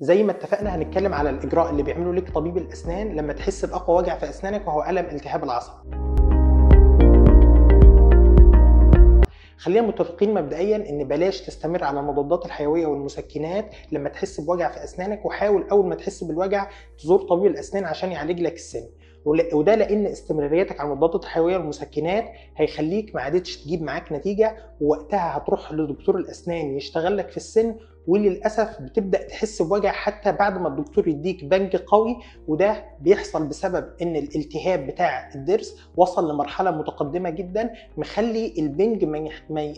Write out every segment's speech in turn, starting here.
زي ما اتفقنا هنتكلم على الإجراء اللي بيعمله لك طبيب الأسنان لما تحس بأقوى وجع في أسنانك وهو ألم التهاب العصب. خلينا متفقين مبدئيا ان بلاش تستمر على المضادات الحيويه والمسكنات لما تحس بوجع في اسنانك، وحاول اول ما تحس بالوجع تزور طبيب الاسنان عشان يعالج لك السن. وده لان استمراريتك على المضادات الحيويه والمسكنات هيخليك ما عادتش تجيب معاك نتيجه، ووقتها هتروح لدكتور الاسنان يشتغل لك في السن، وللاسف بتبدا تحس بوجع حتى بعد ما الدكتور يديك بنج قوي. وده بيحصل بسبب ان الالتهاب بتاع الضرس وصل لمرحله متقدمه جدا مخلي البنج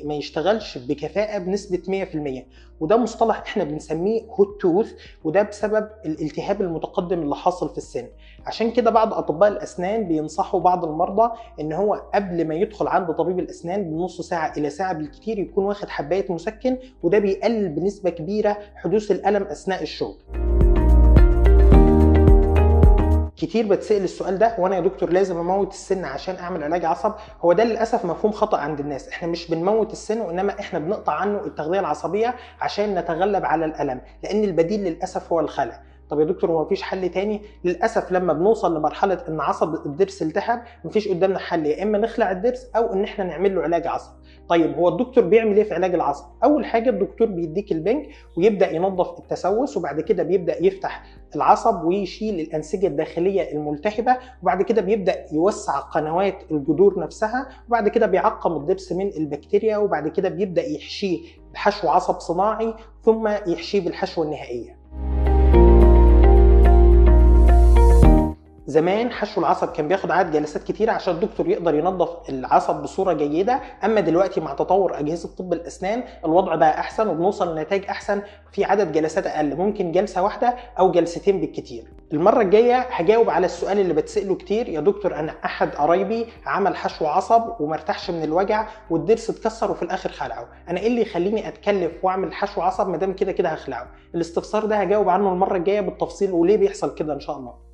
ما يشتغلش بكفاءه بنسبه 100%. وده مصطلح احنا بنسميه هوت توث، وده بسبب الالتهاب المتقدم اللي حاصل في السن. عشان كده بعض اطباء الاسنان بينصحوا بعض المرضى ان هو قبل ما يدخل عند طبيب الاسنان بنص ساعه الى ساعه بالكثير يكون واخد حبايه مسكن، وده بيقلل بنسبه كبيره حدوث الالم اثناء الشغل. كتير بتسأل السؤال ده، وانا يا دكتور لازم اموت السن عشان اعمل علاج عصب؟ هو ده للاسف مفهوم خطأ عند الناس. احنا مش بنموت السن، وانما احنا بنقطع عنه التغذية العصبية عشان نتغلب على الالم، لان البديل للاسف هو الخلع. طب يا دكتور هو مفيش حل تاني؟ للاسف لما بنوصل لمرحله ان عصب الضرس التهب مفيش قدامنا حل، يا اما نخلع الضرس او ان احنا نعمل له علاج عصب. طيب هو الدكتور بيعمل ايه في علاج العصب؟ اول حاجه الدكتور بيديك البنج ويبدا ينظف التسوس، وبعد كده بيبدا يفتح العصب ويشيل الانسجه الداخليه الملتهبه، وبعد كده بيبدا يوسع قنوات الجذور نفسها، وبعد كده بيعقم الضرس من البكتيريا، وبعد كده بيبدا يحشيه بحشو عصب صناعي ثم يحشيه بالحشوه النهائيه. زمان حشو العصب كان بياخد عدد جلسات كتيره عشان الدكتور يقدر ينظف العصب بصوره جيده، اما دلوقتي مع تطور اجهزه طب الاسنان الوضع بقى احسن وبنوصل لنتائج احسن في عدد جلسات اقل، ممكن جلسه واحده او جلستين بالكتير. المره الجايه هجاوب على السؤال اللي بتساله كتير: يا دكتور انا احد قرايبي عمل حشو عصب وما ارتاحش من الوجع والضرس اتكسر وفي الاخر خلعه، انا ايه اللي يخليني اتكلف واعمل حشو عصب ما دام كده كده هخلعه؟ الاستفسار ده هجاوب عنه المره الجايه بالتفصيل وليه بيحصل كده ان شاء الله.